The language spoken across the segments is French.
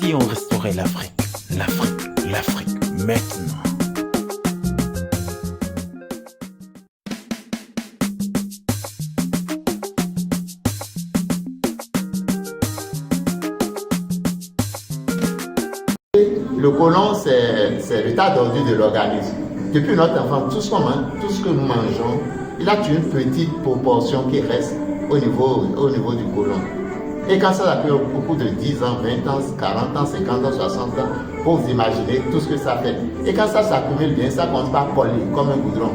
Si on restaurait l'Afrique, l'Afrique, maintenant. Le côlon, c'est l'état d'ordure de l'organisme. Depuis notre enfance, tout ce que nous mangeons, il a une petite proportion qui reste au niveau du côlon. Et quand ça fait beaucoup de 10 ans, 20 ans, 40 ans, 50 ans, 60 ans, pour vous imaginer tout ce que ça fait. Et quand ça s'accumule bien, ça commence par coller comme un goudron.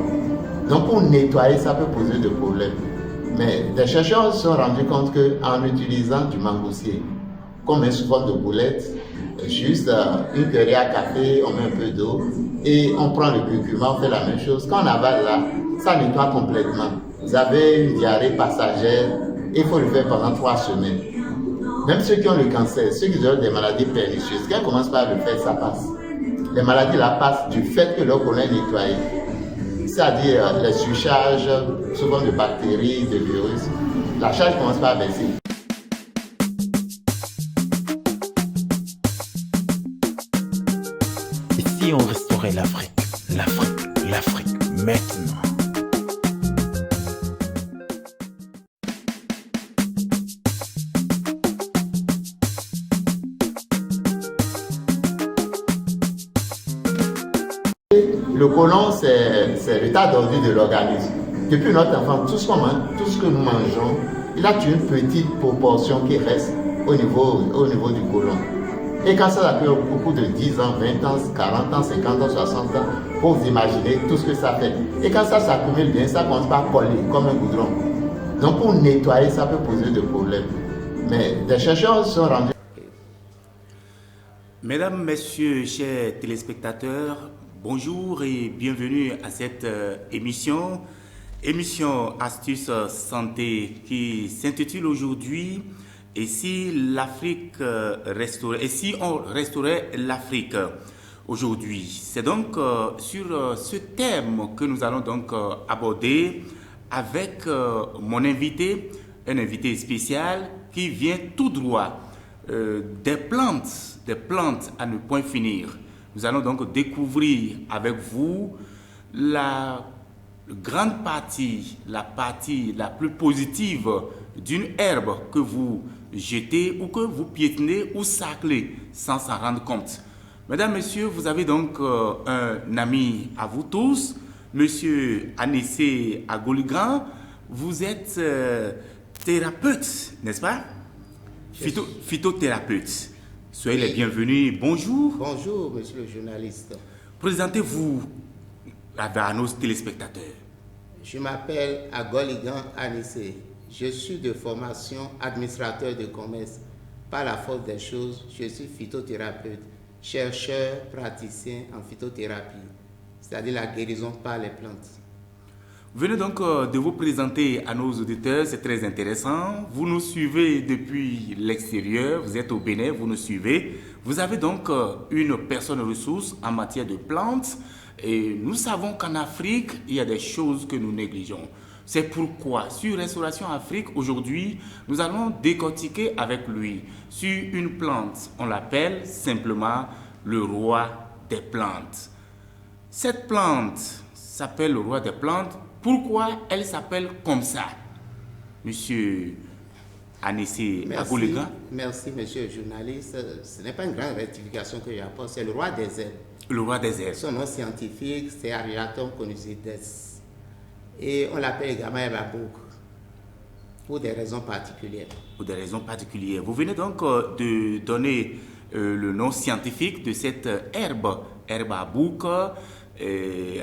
Donc pour nettoyer, ça peut poser des problèmes. Mais des chercheurs se sont rendus compte qu'en utilisant du mangoustier, comme un sous forme de boulette, juste une cuillère à café, on met un peu d'eau et on prend le curcuma, on fait la même chose. Quand on avale là, ça nettoie complètement. Vous avez une diarrhée passagère, il faut le faire pendant 3 semaines. Même ceux qui ont le cancer, ceux qui ont des maladies pernicieuses, quand on commence par le faire, ça passe. Les maladies là passent du fait que leur côlon est nettoyé. C'est-à-dire les surcharges, souvent de bactéries, de virus, la charge commence par baisser. Si on restaurait l'Afrique, maintenant. Le côlon, c'est l'état d'ordure de l'organisme. Depuis notre enfance, tout ce que nous mangeons, il a une petite proportion qui reste au niveau du côlon. Et quand ça fait beaucoup de 10 ans, 20 ans, 40 ans, 50 ans, 60 ans, pour vous imaginer tout ce que ça fait. Et quand ça s'accumule bien, ça commence par coller comme un goudron. Donc pour nettoyer, ça peut poser des problèmes. Mais des chercheurs se sont rendus. Mesdames, Messieurs, chers téléspectateurs, bonjour et bienvenue à cette émission Astuces Santé qui s'intitule aujourd'hui « Et si l'Afrique restaurait, et si on restaurait l'Afrique ?» aujourd'hui. C'est donc sur ce thème que nous allons donc aborder avec mon invité, un invité spécial qui vient tout droit des plantes à ne point finir. Nous allons donc découvrir avec vous la grande partie, la partie la plus positive d'une herbe que vous jetez ou que vous piétinez ou saclez sans s'en rendre compte. Mesdames, Messieurs, vous avez donc un ami à vous tous, Monsieur Anissé Agoligan. Vous êtes thérapeute, n'est-ce pas? Phytothérapeute. Soyez les bienvenus. Bonjour. Bonjour, monsieur le journaliste. Présentez-vous à nos téléspectateurs. Je m'appelle Agoligan Anissé. Je suis de formation administrateur de commerce. Par la force des choses, je suis phytothérapeute, chercheur, praticien en phytothérapie, c'est-à-dire la guérison par les plantes. Vous venez donc de vous présenter à nos auditeurs, c'est très intéressant. Vous nous suivez depuis l'extérieur, vous êtes au Bénin, vous nous suivez. Vous avez donc une personne ressource en matière de plantes et nous savons qu'en Afrique, il y a des choses que nous négligeons. C'est pourquoi sur Restauration Afrique, aujourd'hui, nous allons décortiquer avec lui sur une plante. On l'appelle simplement le roi des plantes. Cette plante s'appelle le roi des plantes. Pourquoi elle s'appelle comme ça, Monsieur Anissé Agoligan? Merci, monsieur le journaliste. Ce n'est pas une grande rectification que j'apporte, c'est le roi des herbes. Le roi des herbes. Son nom scientifique, c'est Ariatum conicides. Et on l'appelle également herbe à bouc pour des raisons particulières. Pour des raisons particulières. Vous venez donc de donner le nom scientifique de cette herbe à bouc.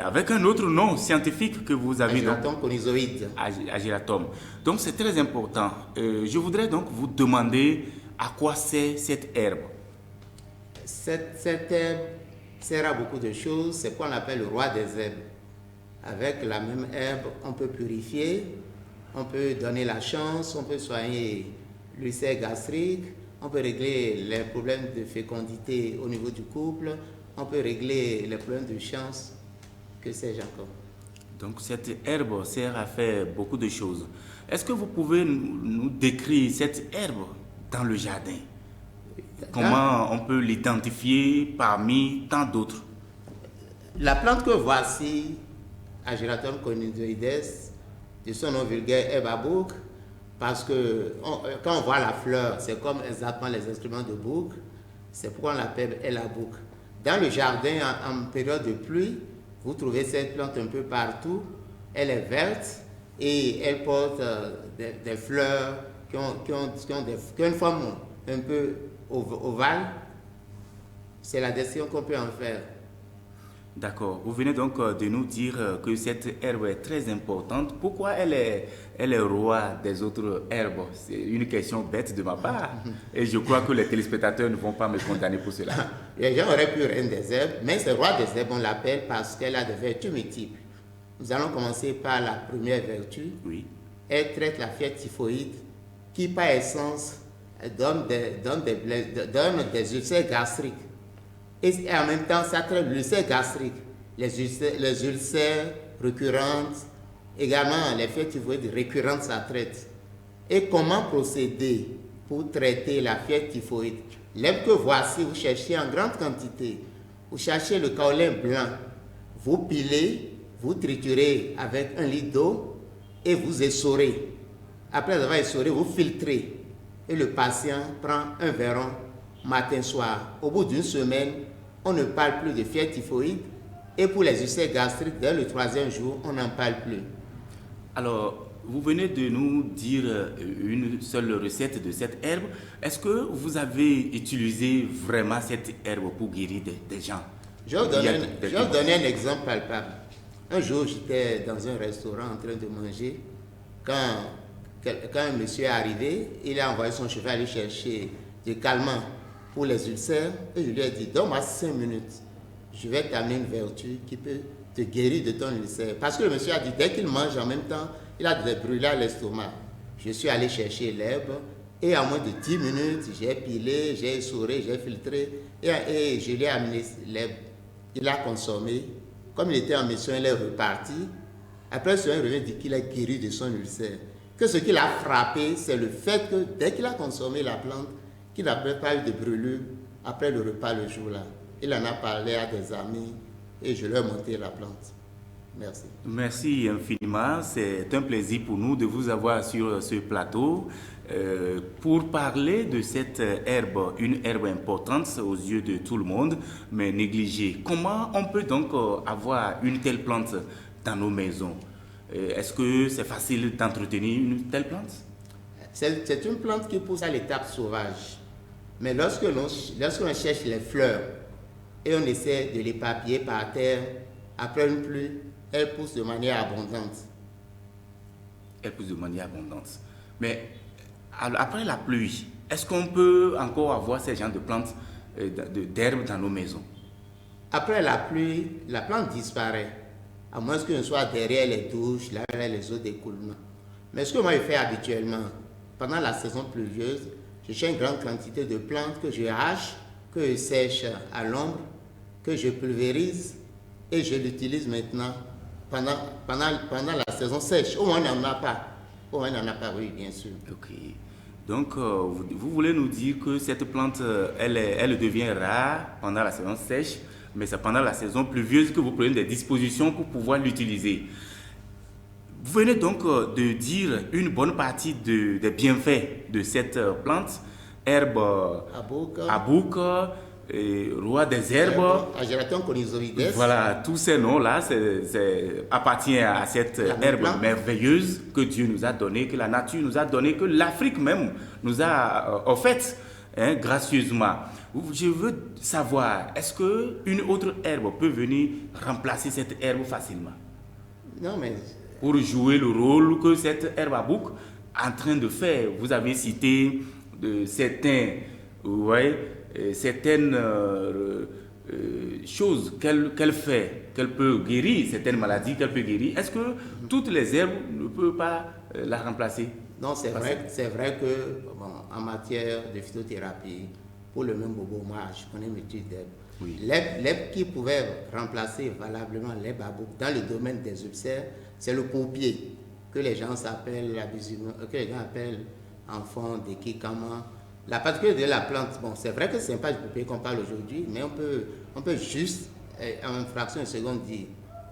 Avec un autre nom scientifique que vous avez. Ageratum conizoïde. Ageratum. Donc c'est très important. Je voudrais donc vous demander à quoi sert cette herbe. Cette herbe sert à beaucoup de choses. C'est quoi on appelle le roi des herbes. Avec la même herbe, on peut purifier, on peut donner la chance, on peut soigner l'ulcère gastrique, on peut régler les problèmes de fécondité au niveau du couple, on peut régler les problèmes de chance, que sais-je encore. Donc cette herbe sert à faire beaucoup de choses. Est-ce que vous pouvez nous décrire cette herbe dans le jardin? Comment on peut l'identifier parmi tant d'autres? La plante que voici, Ageraton conizoides, de son nom vulgaire herbe à bouc, parce que quand on voit la fleur, c'est comme exactement les instruments de bouc, c'est pourquoi on l'appelle herbe à bouc. Dans le jardin, en période de pluie, vous trouvez cette plante un peu partout. Elle est verte et elle porte des fleurs qui ont une forme un peu ovale. C'est la description qu'on peut en faire. D'accord. Vous venez donc de nous dire que cette herbe est très importante. Pourquoi elle est roi des autres herbes? C'est une question bête de ma part. Et je crois que les téléspectateurs ne vont pas me condamner pour cela. Les gens auraient pu reine des herbes, mais c'est roi des herbes, on l'appelle parce qu'elle a des vertus multiples. Nous allons commencer par la première vertu. Oui. Elle traite la fièvre typhoïde qui, par essence, donne des ulcères gastriques. Et en même temps, ça traite l'ulcère gastrique, les ulcères récurrentes, également les fièvres typhoïdes récurrentes, ça traite. Et comment procéder pour traiter la fièvre typhoïde? L'herbe que voici, vous cherchez en grande quantité. Vous cherchez le kaolin blanc. Vous pilez, vous triturez avec 1 litre d'eau et vous essorez. Après avoir essoré, vous filtrez. Et le patient prend un verron matin-soir. Au bout d'une semaine, on ne parle plus de fièvre typhoïde. Et pour les ulcères gastriques, dès le 3e jour, on n'en parle plus. Alors, vous venez de nous dire une seule recette de cette herbe. Est-ce que vous avez utilisé vraiment cette herbe pour guérir des gens? Je vais vous donner un exemple palpable. Un jour, j'étais dans un restaurant en train de manger. Quand un monsieur est arrivé, il a envoyé son cheval aller chercher du calmant pour les ulcères. Et je lui ai dit, donne-moi 5 minutes. Je vais t'amener une vertu qui peut te guérir de ton ulcère. Parce que le monsieur a dit, dès qu'il mange en même temps, il a des brûlures à l'estomac. Je suis allé chercher l'herbe et en moins de 10 minutes, j'ai pilé, j'ai essoré, j'ai filtré et je lui ai amené l'herbe. Il a consommé. Comme il était en mission, il est reparti. Après, il revient dit qu'il est guéri de son ulcère. Que ce qui l'a frappé, c'est le fait que dès qu'il a consommé la plante, qu'il n'avait pas eu de brûlure après le repas le jour-là. Il en a parlé à des amis et je leur ai montré la plante. Merci. Merci infiniment. C'est un plaisir pour nous de vous avoir sur ce plateau pour parler de cette herbe, une herbe importante aux yeux de tout le monde, mais négligée. Comment on peut donc avoir une telle plante dans nos maisons? Est-ce que c'est facile d'entretenir une telle plante? C'est une plante qui pousse à l'étape sauvage. Mais lorsque l'on cherche les fleurs et on essaie de les papiller par terre, après une pluie, elle pousse de manière abondante. Elle pousse de manière abondante. Mais après la pluie, est-ce qu'on peut encore avoir ces genres de plantes, d'herbes dans nos maisons? Après la pluie, la plante disparaît, à moins que ce soit derrière les douches, là les eaux d'écoulement. Mais ce que moi je fais habituellement, pendant la saison pluvieuse, je cherche une grande quantité de plantes que je hache, que je sèche à l'ombre, que je pulvérise et je l'utilise maintenant pendant la saison sèche. Au moins, on n'en a pas. Au moins, on n'en a pas, oui, bien sûr. Ok. Donc, vous voulez nous dire que cette plante, elle devient rare pendant la saison sèche, mais c'est pendant la saison pluvieuse que vous prenez des dispositions pour pouvoir l'utiliser. Vous venez donc de dire une bonne partie des bienfaits de cette plante, herbe à bouc, roi des herbes, Ageraton conizoides. Voilà, tous ces noms-là appartiennent à cette herbe merveilleuse que Dieu nous a donnée, que la nature nous a donnée, que l'Afrique même nous a offerte gracieusement. Je veux savoir, est-ce qu'une autre herbe peut venir remplacer cette herbe facilement? Non, mais... Pour jouer le rôle que cette herbe à bouc est en train de faire. Vous avez cité certaines choses qu'elle fait, qu'elle peut guérir, certaines maladies qu'elle peut guérir. Est-ce que toutes les herbes ne peuvent pas la remplacer? Non, c'est vrai que en matière de phytothérapie, pour le même bobo, moi je connais une étude d'herbe. Oui. L'herbe qui pouvait remplacer valablement l'herbe à bouc dans le domaine des ulcères, c'est le pompier, que les gens appellent enfant de Kikama, La particularité de la plante, bon, c'est vrai que ce n'est pas du poupée qu'on parle aujourd'hui, mais on peut juste, en une fraction de seconde, dire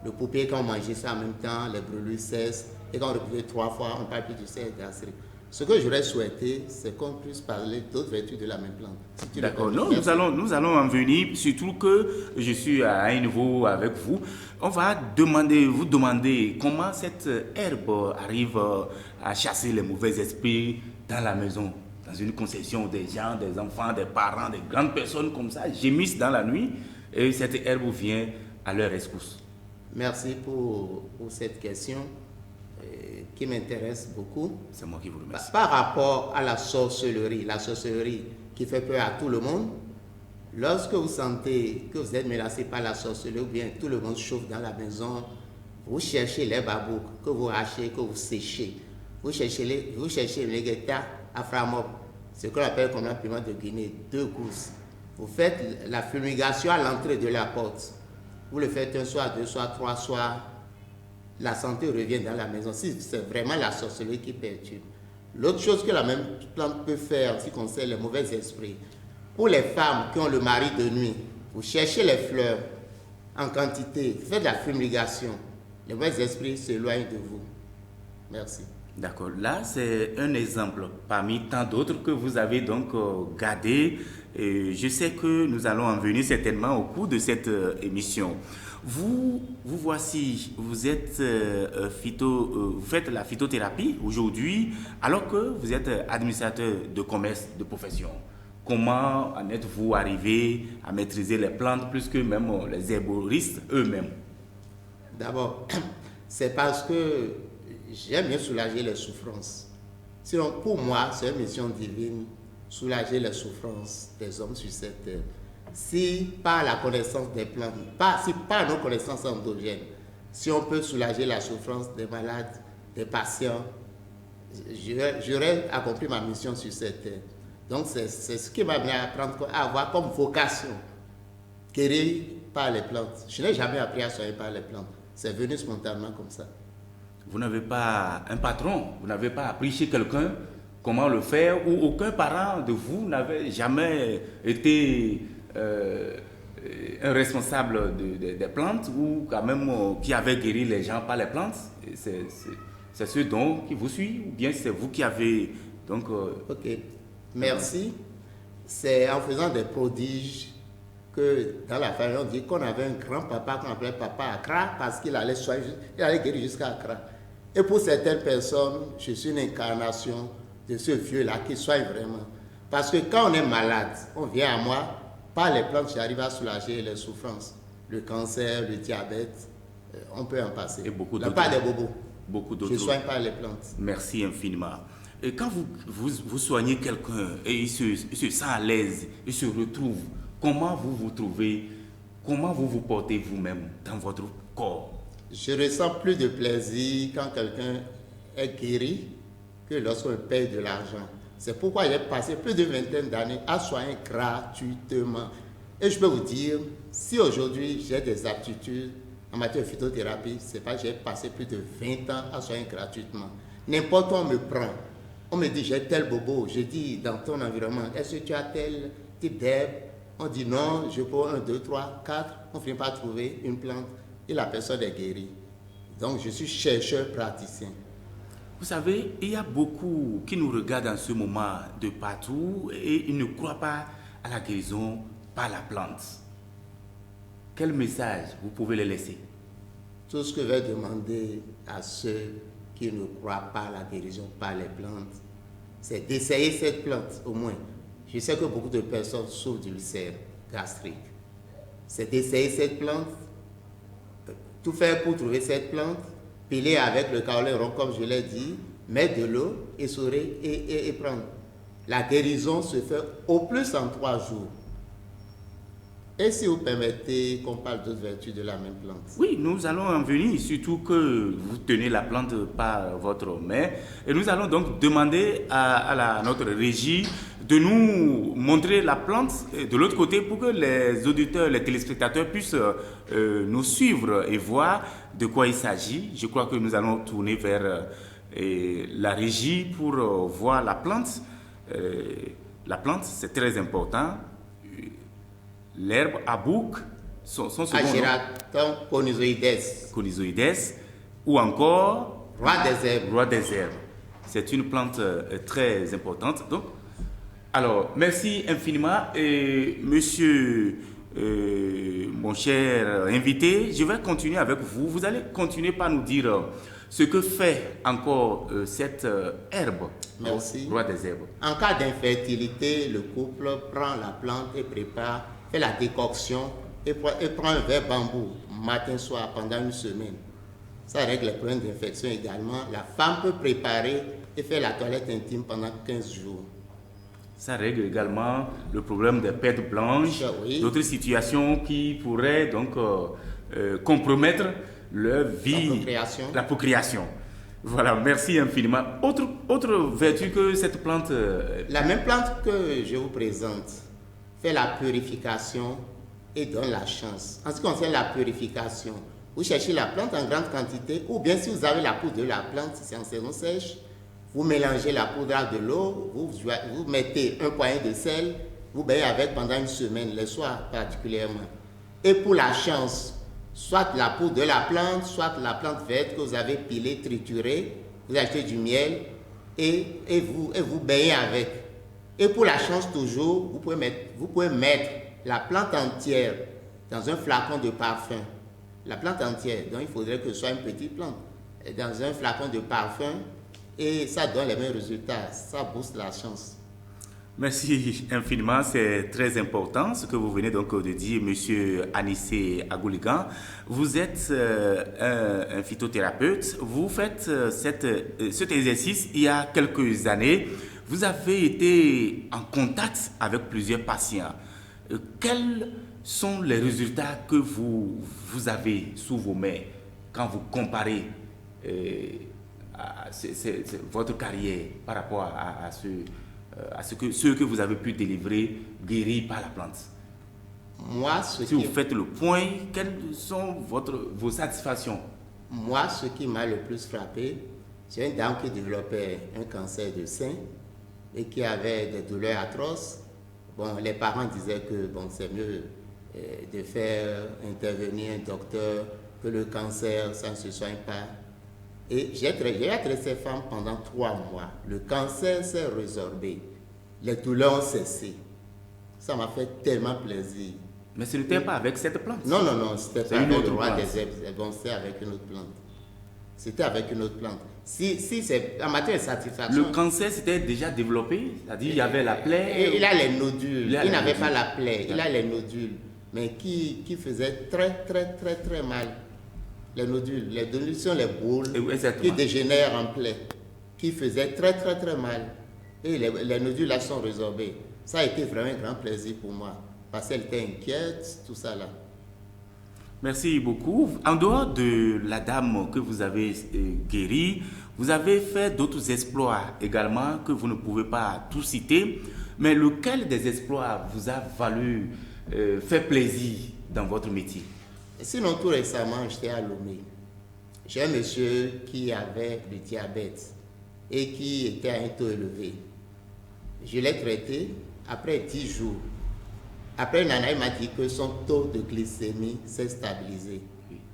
le poupée, quand on mangeait ça en même temps, les brûlures cessent, et quand on répète 3 fois, on ne parle plus du cerf gastrique. Ce que j'aurais souhaité, c'est qu'on puisse parler d'autres vertus de la même plante. Si d'accord, non, nous allons en venir, surtout que je suis à un niveau avec vous. On va vous demander comment cette herbe arrive à chasser les mauvais esprits dans la maison, dans une concession des gens, des enfants, des parents, des grandes personnes comme ça, gémissent dans la nuit et cette herbe vient à leur rescousse. Merci pour cette question qui m'intéresse beaucoup. C'est moi qui vous remercie. Par rapport à la sorcellerie qui fait peur à tout le monde, lorsque vous sentez que vous êtes menacé par la sorcellerie ou bien tout le monde chauffe dans la maison, vous cherchez les babouks que vous hachez, que vous séchez. Vous cherchez les guetta aframop, ce qu'on appelle comme la piment de Guinée, 2 gousses. Vous faites la fumigation à l'entrée de la porte. Vous le faites un soir, 2 soirs, 3 soirs. La santé revient dans la maison. Si c'est vraiment la sorcellerie qui perturbe. L'autre chose que la même plante peut faire en ce qui concerne les mauvais esprits, pour les femmes qui ont le mari de nuit, vous cherchez les fleurs en quantité, faites la fumigation. Les mauvais esprits s'éloignent de vous. Merci. D'accord. Là, c'est un exemple parmi tant d'autres que vous avez donc gardé. Et je sais que nous allons en venir certainement au cours de cette émission. Vous voici, vous êtes vous faites la phytothérapie aujourd'hui, alors que vous êtes administrateur de commerce de profession. Comment en êtes-vous arrivé à maîtriser les plantes plus que même les herboristes eux-mêmes? D'abord, c'est parce que j'aime bien soulager les souffrances. Sinon, pour moi, c'est une mission divine, soulager les souffrances des hommes sur cette terre. Si par la connaissance des plantes, si par nos connaissances endogènes, si on peut soulager la souffrance des malades, des patients, j'aurais accompli ma mission sur cette terre. Donc c'est ce qui m'a amené à apprendre à avoir comme vocation guérir par les plantes. Je n'ai jamais appris à soigner par les plantes. C'est venu spontanément comme ça. Vous n'avez pas un patron, vous n'avez pas appris chez quelqu'un comment le faire, ou aucun parent de vous n'avait jamais été un responsable des plantes ou quand même qui avait guéri les gens par les plantes. C'est ce don qui vous suit, ou bien c'est vous qui avez donc... Ok, merci. C'est en faisant des prodiges que dans la famille on dit qu'on avait un grand-papa qu'on appelait Papa Accra parce qu'il allait guérir jusqu'à Accra. Et pour certaines personnes, je suis une incarnation de ce vieux-là qui soigne vraiment. Parce que quand on est malade, on vient à moi, par les plantes, j'arrive à soulager les souffrances. Le cancer, le diabète, on peut en passer. Et beaucoup d'autres. Pas des bobos. Beaucoup d'autres. Je soigne par les plantes. Merci infiniment. Et quand vous soignez quelqu'un et il se sent à l'aise, il se retrouve, comment vous vous trouvez, comment vous vous portez vous-même dans votre corps? Je ressens plus de plaisir quand quelqu'un est guéri que lorsqu'on paye de l'argent. C'est pourquoi j'ai passé plus de 20 d'années à soigner gratuitement. Et je peux vous dire, si aujourd'hui j'ai des aptitudes en matière de phytothérapie, c'est parce que j'ai passé plus de 20 ans à soigner gratuitement. N'importe où on me prend, on me dit j'ai tel bobo, je dis dans ton environnement, est-ce que tu as tel type d'herbe? On dit non, je prends 1, 2, 3, 4, on finit par trouver une plante et la personne est guérie. Donc je suis chercheur praticien. Vous savez, il y a beaucoup qui nous regardent en ce moment de partout et ils ne croient pas à la guérison par la plante. Quel message vous pouvez les laisser? Tout ce que je vais demander à ceux qui ne croient pas à la guérison par les plantes, c'est d'essayer cette plante au moins. Je sais que beaucoup de personnes souffrent d'ulcère gastrique. C'est d'essayer cette plante, tout faire pour trouver cette plante, piler avec le kaolin rond comme je l'ai dit, mettre de l'eau, essorer et prendre. La guérison se fait au plus en 3 jours. Et si vous permettez qu'on parle d'autres vertus de la même plante? Oui, nous allons en venir, surtout que vous tenez la plante par votre main. Et nous allons donc demander à notre régie de nous montrer la plante de l'autre côté pour que les auditeurs, les téléspectateurs puissent nous suivre et voir de quoi il s'agit. Je crois que nous allons tourner vers la régie pour voir la plante. la plante, c'est très important. L'herbe à bouc, son second nom, Ageraton conizoides, conizoides, ou encore roi des herbes. roi des herbes. C'est une plante très importante. Donc, alors, merci infiniment. Et monsieur, mon cher invité, je vais continuer avec vous. Vous allez continuer par nous dire ce que fait encore cette herbe, Merci. roi des herbes. En cas d'infertilité, le couple prend la plante et prépare, fait la décoction et prend un verre bambou matin soir pendant une semaine. Ça règle les problèmes d'infection également. La femme peut préparer et faire la toilette intime pendant 15 jours. Ça règle également le problème des pertes blanches, Oui. d'autres situations qui pourraient donc compromettre leur vie, la procréation. Voilà, merci infiniment. Autre vertu que cette plante... La même plante que je vous présente fait la purification et donne la chance. En ce qui concerne la purification, vous cherchez la plante en grande quantité, ou bien si vous avez la poudre de la plante, si c'est en saison sèche, vous mélangez la poudre à de l'eau, vous mettez un poignet de sel, vous baignez avec pendant une semaine, les soirs particulièrement. Et pour la chance, soit la poudre de la plante, soit la plante verte que vous avez pilée, triturée, vous achetez du miel et vous baignez avec. Et pour la chance toujours, vous pouvez mettre la plante entière dans un flacon de parfum. La plante entière, donc il faudrait que ce soit une petite plante, dans un flacon de parfum, et ça donne les mêmes résultats, ça booste la chance. Merci infiniment, c'est très important ce que vous venez donc de dire, monsieur Anissé Agouligan. Vous êtes un phytothérapeute, vous faites cet exercice il y a quelques années. Vous avez été en contact avec plusieurs patients. Quels sont les résultats que vous avez sous vos mains quand vous comparez votre carrière par rapport à ce que vous avez pu délivrer, guéri par la plante? Moi, si vous faites le point, quelles sont vos satisfactions? Moi, ce qui m'a le plus frappé, c'est une dame qui développait un cancer de sein et qui avait des douleurs atroces. Bon, les parents disaient que bon, c'est mieux de faire intervenir un docteur, que le cancer, ça ne se soigne pas. Et j'ai traité cette femme pendant 3 mois. Le cancer s'est résorbé. Les douleurs ont cessé. Ça m'a fait tellement plaisir. Mais ce n'était pas avec cette plante? Non, c'était pas une avec autre le roi plante. des herbes. Bon, c'était avec une autre plante. C'était avec une autre plante. Si c'est en matière de satisfaction... Le cancer s'était déjà développé? C'est-à-dire il y avait la plaie? Il a les nodules. Il n'avait pas la plaie. Il a D'accord. les nodules. Mais qui faisaient très mal. Les nodules sont les boules Exactement. qui dégénèrent en plaie, qui faisaient très mal. Et les nodules là sont résorbés. Ça a été vraiment un grand plaisir pour moi, parce qu'elle était inquiète, tout ça là. Merci beaucoup. En dehors de la dame que vous avez guérie, vous avez fait d'autres exploits également que vous ne pouvez pas tout citer. Mais lequel des exploits vous a valu faire plaisir dans votre métier? Sinon, tout récemment, j'étais à Lomé. J'ai un monsieur qui avait le diabète et qui était à un taux élevé. Je l'ai traité après 10 jours. Après, Nana m'a dit que son taux de glycémie s'est stabilisé.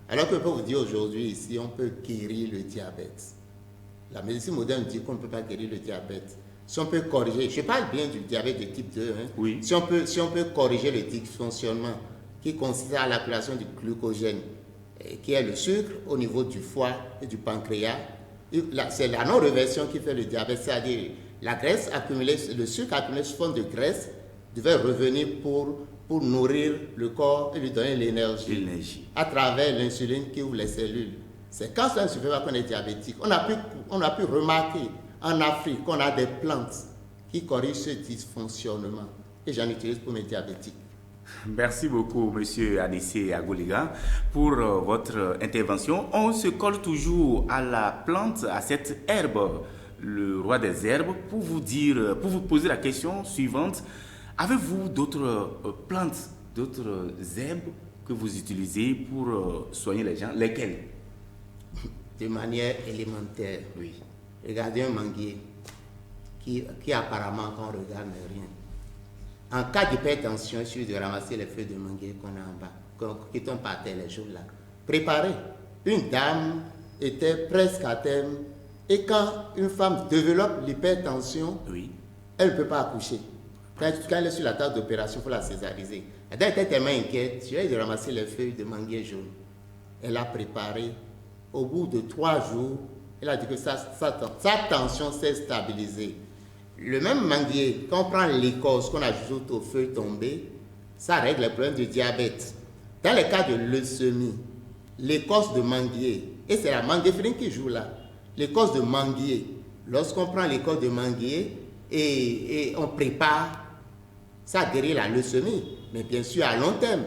Alors que je peux vous dire aujourd'hui ici, on peut guérir le diabète. La médecine moderne dit qu'on ne peut pas guérir le diabète. Si on peut corriger, je parle bien du diabète de type 2, hein. Oui. Si on peut corriger le dysfonctionnement qui consiste à l'accumulation du glucogène, qui est le sucre au niveau du foie et du pancréas, c'est la non-réversion qui fait le diabète, c'est-à-dire la graisse accumulée, le sucre accumulé sous forme de graisse devait revenir pour nourrir le corps et lui donner l'énergie à travers l'insuline qui ouvre les cellules. C'est quand cela ne se fait pas qu'on est diabétique. On a pu remarquer en Afrique qu'on a des plantes qui corrigent ce dysfonctionnement. Et j'en utilise pour mes diabétiques. Merci beaucoup, monsieur Anissé Agouligan, pour votre intervention. On se colle toujours à la plante, à cette herbe, le roi des herbes, pour vous poser la question suivante. Avez-vous d'autres plantes, d'autres herbes que vous utilisez pour soigner les gens? Lesquelles? De manière élémentaire. Oui. Regardez un manguier qui apparemment, quand on regarde, n'est rien. En cas d'hypertension, il suffit de ramasser les feuilles de manguier qu'on a en bas, qui tombent par terre les jours là. Préparez. Une dame était presque à terme et quand une femme développe l'hypertension, Oui. elle ne peut pas accoucher. Quand elle est sur la table d'opération, il faut la césariser. Elle était tellement inquiète, je lui ai dit de ramasser les feuilles de manguier jaune. Elle a préparé. Au bout de 3 jours, elle a dit que sa tension s'est stabilisée. Le même manguier, quand on prend l'écorce qu'on ajoute aux feuilles tombées, ça règle les problèmes de diabète. Dans les cas de leucémie, l'écorce de manguier, et c'est la manguiérine qui joue là, l'écorce de manguier, lorsqu'on prend l'écorce de manguier et on prépare, ça guérit la leucémie. Mais bien sûr, à long terme,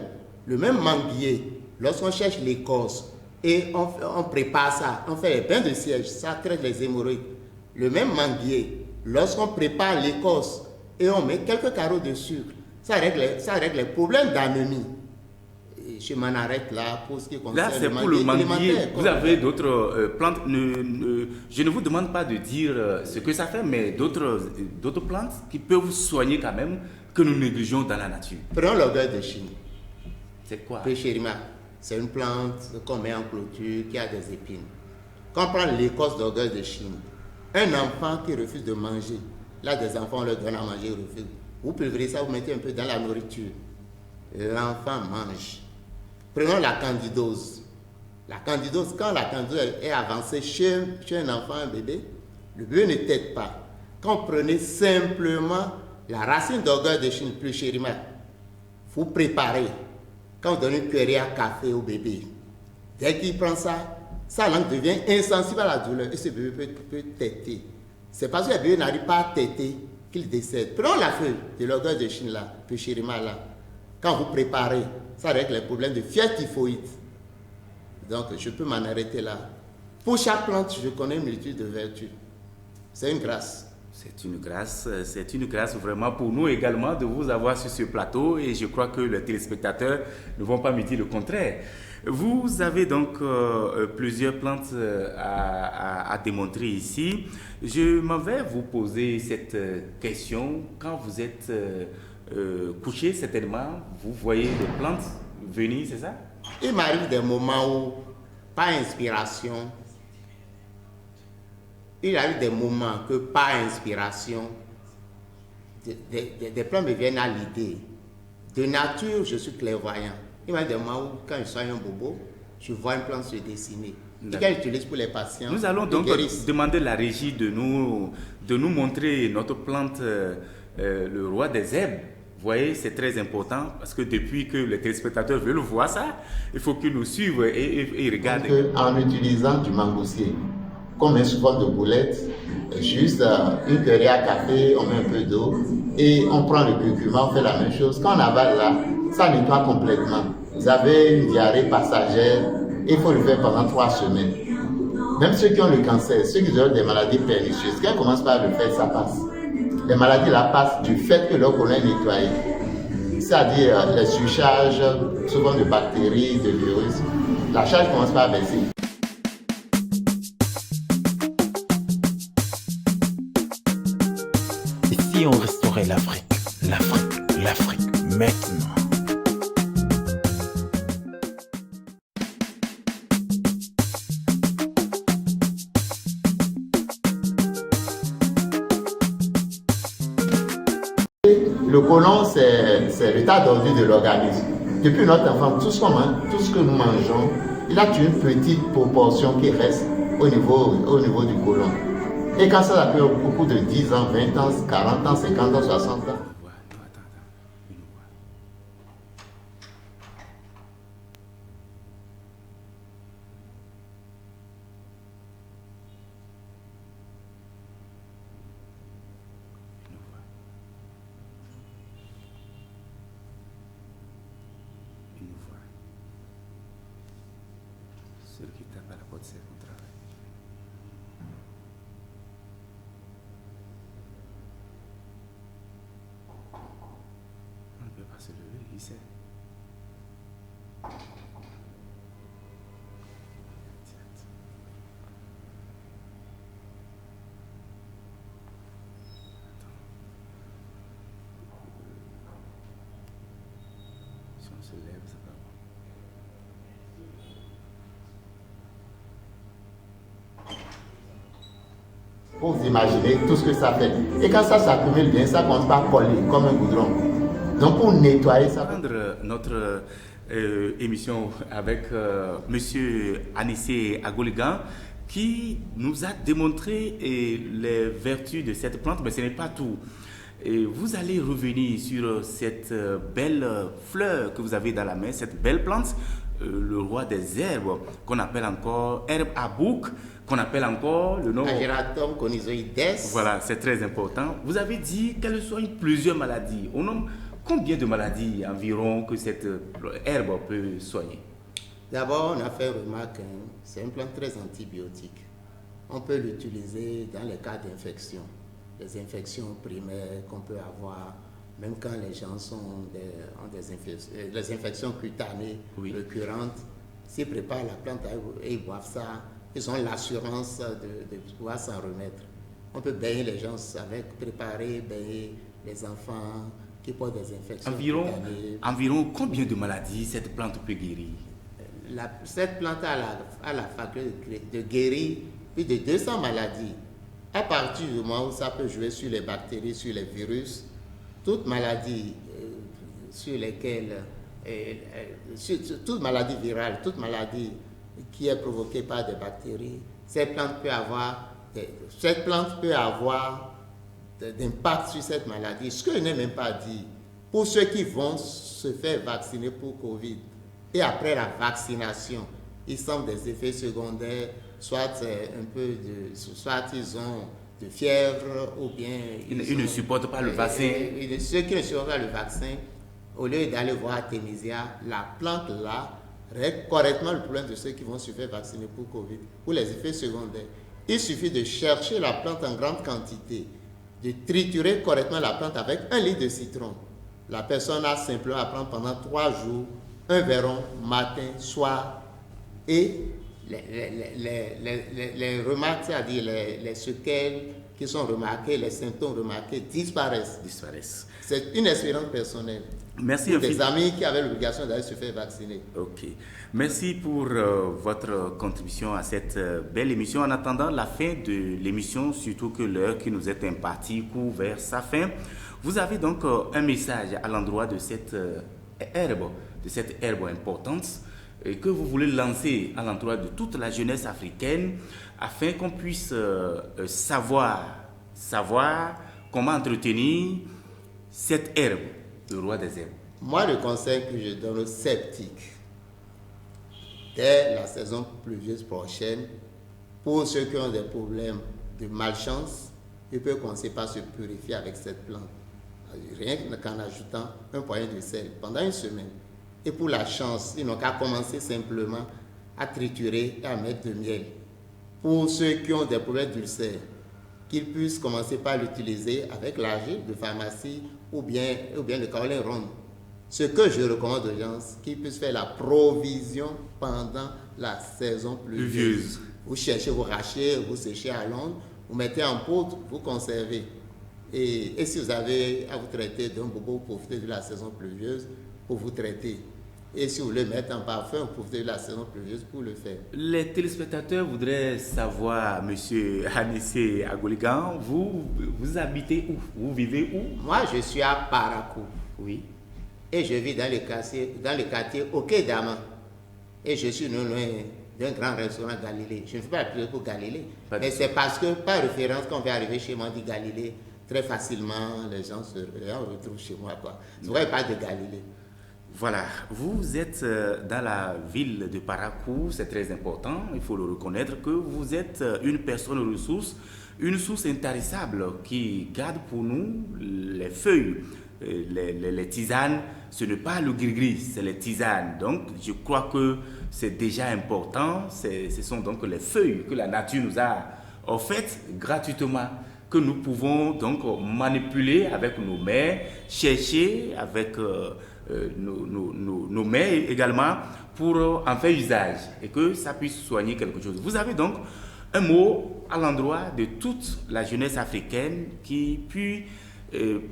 le même manguier, lorsqu'on cherche l'écorce et on prépare ça, on fait les bains de siège, ça traite les hémorroïdes. Le même manguier, lorsqu'on prépare l'écorce et on met quelques carreaux de sucre, ça règle les problèmes d'anémie. Je m'en arrête là pour ce qui concerne là, c'est pour le manguier. Vous avez d'autres plantes. Je ne vous demande pas de dire ce que ça fait, mais d'autres plantes qui peuvent vous soigner quand même, que nous négligeons dans la nature. Prenons l'orgueil de Chine. C'est quoi? Péchérima, c'est une plante qu'on met en clôture qui a des épines. Quand on prend l'écorce d'orgueil de Chine, un enfant qui refuse de manger, là des enfants on leur donne à manger, ils refusent. Vous pulvérisez ça, vous mettez un peu dans la nourriture. L'enfant mange. Prenons la candidose. La candidose, quand la candidose est avancée chez un enfant, un bébé, le bébé ne tète pas. Quand vous prenez simplement la racine d'orgueil de Chine, plus chérima, vous préparez. Quand vous donnez une cuillère à café au bébé, dès qu'il prend ça, sa langue devient insensible à la douleur et ce bébé peut téter. C'est parce que le bébé n'arrive pas à téter qu'il décède. Prenons la feuille de l'orgueil de Chine là, plus chérima là. Quand vous préparez, ça règle les problèmes de fièvre typhoïde. Donc, je peux m'en arrêter là. Pour chaque plante, je connais une multitude de vertus. C'est une grâce. C'est une grâce vraiment pour nous également de vous avoir sur ce plateau et je crois que les téléspectateurs ne vont pas me dire le contraire. Vous avez donc plusieurs plantes à démontrer ici. Je m'en vais vous poser cette question. Quand vous êtes couché, certainement, vous voyez des plantes venir, c'est ça? Il m'arrive des moments où, par inspiration, il arrive des moments que par inspiration, des plantes me viennent à l'idée. De nature, je suis clairvoyant. Il m'arrive des moments où, quand je soigne un bobo, je vois une plante se dessiner. Et qu'elle utilise pour les patients. Nous allons donc demander à la régie de nous montrer notre plante, le roi des herbes. Vous voyez, c'est très important parce que depuis que les téléspectateurs veulent voir ça, il faut qu'ils nous suivent et regardent. En utilisant du mangoustier, comme un sous forme de boulette, juste une cuillère à café, on met un peu d'eau et on prend le curcuma, on fait la même chose. Quand on avale là, ça nettoie complètement. Vous avez une diarrhée passagère, il faut le faire pendant 3 semaines. Même ceux qui ont le cancer, ceux qui ont des maladies pernicieuses, quand on commence par le faire, ça passe. Les maladies là passent du fait que leur côlon est nettoyé. C'est-à-dire les surcharges, souvent de bactéries, de virus, la charge commence par baisser. Et si on restaurait l'Afrique, maintenant? Le côlon, c'est l'état d'ordure de l'organisme. Depuis notre enfance, tout ce que nous mangeons, il a une petite proportion qui reste au niveau du côlon. Et quand ça fait au cours de 10 ans, 20 ans, 40 ans, 50 ans, 60 ans, Celui qui tape à la porte, c'est mon travail. On ne peut pas se lever, il sait. on se lève, c'est pas bon. Pour vous imaginer tout ce que ça fait. Et quand ça s'accumule bien, ça commence par coller comme un goudron. Donc pour nettoyer ça. Prendre notre émission avec Monsieur Anissé Agoligan qui nous a démontré les vertus de cette plante, mais ce n'est pas tout. Et vous allez revenir sur cette belle fleur que vous avez dans la main, cette belle plante, le roi des herbes, qu'on appelle encore herbe à bouc, qu'on appelle encore le nom... Ageratum conizoides. Voilà, c'est très important. Vous avez dit qu'elle soigne plusieurs maladies. On nomme combien de maladies environ que cette herbe peut soigner? D'abord, on a fait remarque, c'est une plante très antibiotique. On peut l'utiliser dans les cas d'infection. Les infections primaires qu'on peut avoir, même quand les gens ont des infections cutanées récurrentes, s'ils préparent la plante et ils boivent ça, ils ont l'assurance de pouvoir s'en remettre. On peut baigner les gens avec, baigner les enfants qui portent des infections cutanées. Environ combien de maladies cette plante peut guérir? Cette plante a la faculté de guérir plus de 200 maladies. À partir du moment où ça peut jouer sur les bactéries, sur les virus, toute maladie sur lesquelles, toute maladie virale, toute maladie qui est provoquée par des bactéries, cette plante peut avoir d'impact sur cette maladie. Ce que je n'ai même pas dit, pour ceux qui vont se faire vacciner pour Covid, et après la vaccination, ils sentent des effets secondaires, soit soit ils ont de fièvre ou bien... Ils ne supportent pas le vaccin. Ceux qui ne supportent pas le vaccin, au lieu d'aller voir Artemisia, la plante là règle correctement le problème de ceux qui vont se faire vacciner pour Covid, pour les effets secondaires. Il suffit de chercher la plante en grande quantité, de triturer correctement la plante avec 1 litre de citron. La personne a simplement à prendre pendant 3 jours, un verron, matin, soir, et les remarques, c'est-à-dire les séquelles qui sont remarquées, les symptômes remarqués disparaissent. C'est une expérience personnelle. Merci. Pour des amis qui avaient l'obligation d'aller se faire vacciner. Ok. Merci pour votre contribution à cette belle émission. En attendant la fin de l'émission, surtout que l'heure qui nous est impartie court vers sa fin, vous avez donc un message à l'endroit de cette herbe importante que vous voulez lancer à l'endroit de toute la jeunesse africaine afin qu'on puisse savoir comment entretenir cette herbe, le roi des herbes. Moi, le conseil que je donne aux sceptiques, dès la saison pluvieuse prochaine, pour ceux qui ont des problèmes de malchance, ils peuvent commencer par se purifier avec cette plante. Rien qu'en ajoutant un poignet de sel pendant 1 semaine. Et pour la chance, ils n'ont qu'à commencer simplement à triturer et à mettre de miel. Pour ceux qui ont des problèmes d'ulcères, qu'ils puissent commencer par l'utiliser avec l'argile de pharmacie ou bien le kaolin rond. Ce que je recommande aux gens, qu'ils puissent faire la provision pendant la saison pluvieuse. Vous cherchez, vous rachez, vous séchez à l'onde, vous mettez en poudre, vous conservez. Et si vous avez à vous traiter d'un bobo, vous profitez de la saison pluvieuse pour vous traiter. Et si vous voulez mettre en parfum, vous profitez de la saison pluvieuse pour le faire. Les téléspectateurs voudraient savoir, Monsieur Anissé Agoligan, vous habitez où? Vous vivez où? Moi, je suis à Parakou. Oui. Et je vis dans le quartier Okedama. Et je suis non loin d'un grand restaurant Galilée. Je ne fais pas la pub pour Galilée. Mais c'est parce que, par référence, quand on va arriver chez moi, on dit Galilée, très facilement, les gens retrouvent chez moi. C'est vrai, pas de Galilée. Voilà, vous êtes dans la ville de Parakou, c'est très important, il faut le reconnaître que vous êtes une personne ressource, une source intarissable qui garde pour nous les feuilles, les tisanes. Ce n'est pas le gris-gris, c'est les tisanes. Donc, je crois que c'est déjà important. Ce sont donc les feuilles que la nature nous a offertes gratuitement, que nous pouvons donc manipuler avec nos mains, chercher avec nos mains également pour en faire usage et que ça puisse soigner quelque chose. Vous avez donc un mot à l'endroit de toute la jeunesse africaine qui puis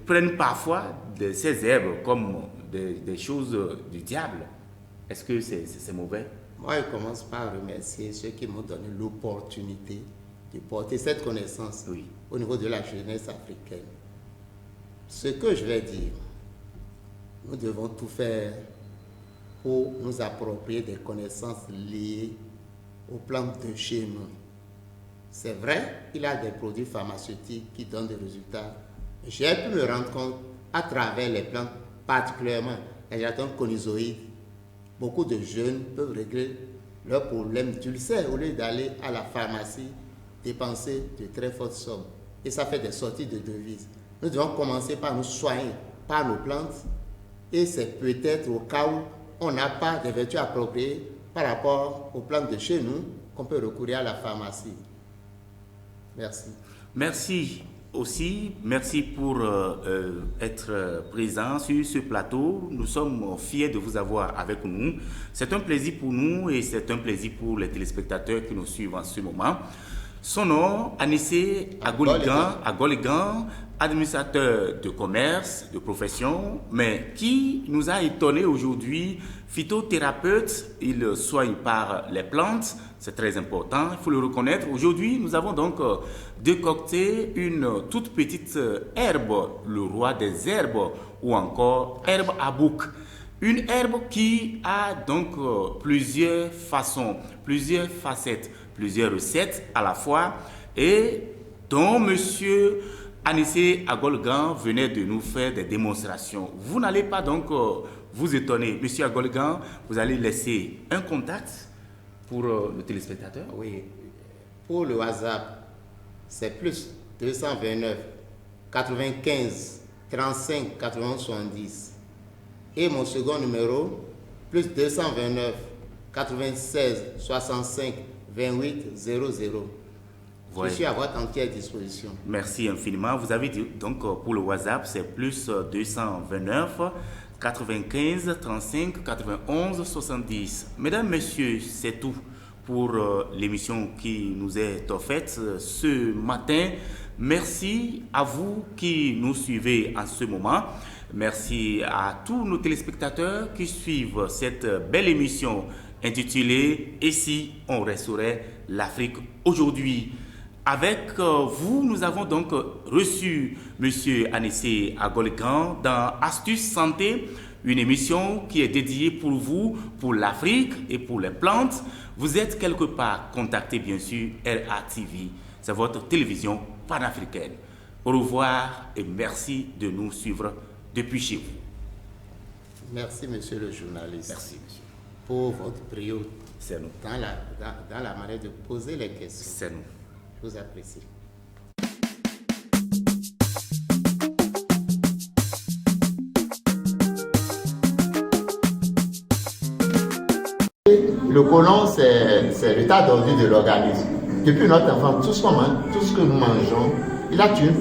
prennent parfois de ces herbes comme des choses du diable. Est-ce que c'est mauvais? Moi, je commence par remercier ceux qui m'ont donné l'opportunité de porter cette connaissance au niveau de la jeunesse africaine. Ce que je vais dire, nous devons tout faire pour nous approprier des connaissances liées aux plantes de chez nous. C'est vrai, il y a des produits pharmaceutiques qui donnent des résultats. J'ai pu me rendre compte à travers les plantes, particulièrement les gélatines conizoïdes. Beaucoup de jeunes peuvent régler leurs problèmes d'ulcère au lieu d'aller à la pharmacie dépenser de très fortes sommes. Et ça fait des sorties de devises. Nous devons commencer par nous soigner par nos plantes. Et c'est peut-être au cas où on n'a pas de vertus appropriées par rapport aux plantes de chez nous qu'on peut recourir à la pharmacie. Merci. Merci aussi. Merci pour être présent sur ce plateau. Nous sommes fiers de vous avoir avec nous. C'est un plaisir pour nous et c'est un plaisir pour les téléspectateurs qui nous suivent en ce moment. Son nom, Anissé Agoligan, administrateur de commerce, de profession, mais qui nous a étonnés aujourd'hui, phytothérapeute, il soigne par les plantes, c'est très important, il faut le reconnaître. Aujourd'hui, nous avons donc décocté une toute petite herbe, le roi des herbes, ou encore herbe à bouc. Une herbe qui a donc plusieurs façons, plusieurs facettes, plusieurs recettes à la fois et dont monsieur Anissé Agoligan venait de nous faire des démonstrations. Vous n'allez pas donc vous étonner. Monsieur Agoligan, vous allez laisser un contact pour le téléspectateur. Oui, pour le WhatsApp, c'est plus 229 95 35 91 70. Et mon second numéro, plus 229 96 65 28 00. Ouais. Je suis à votre entière disposition. Merci infiniment. Vous avez dit, donc pour le WhatsApp, c'est plus 229 95 35 91 70. Mesdames, Messieurs, c'est tout pour l'émission qui nous est offerte ce matin. Merci à vous qui nous suivez en ce moment. Merci à tous nos téléspectateurs qui suivent cette belle émission intitulée « Et si on restaurait l'Afrique aujourd'hui ?» Avec vous, nous avons donc reçu M. Anissé Agoligan dans Astuces Santé, une émission qui est dédiée pour vous, pour l'Afrique et pour les plantes. Vous êtes quelque part contacté, bien sûr, RATV. C'est votre télévision panafricaine. Au revoir et merci de nous suivre depuis chez vous. Merci, monsieur le journaliste. Merci, monsieur. Pour votre brio. C'est nous. Dans la manière de poser les questions. C'est nous. Je vous apprécie. Le côlon, c'est l'état d'ordure de l'organisme. Depuis notre enfance, tout ce que nous mangeons, il a une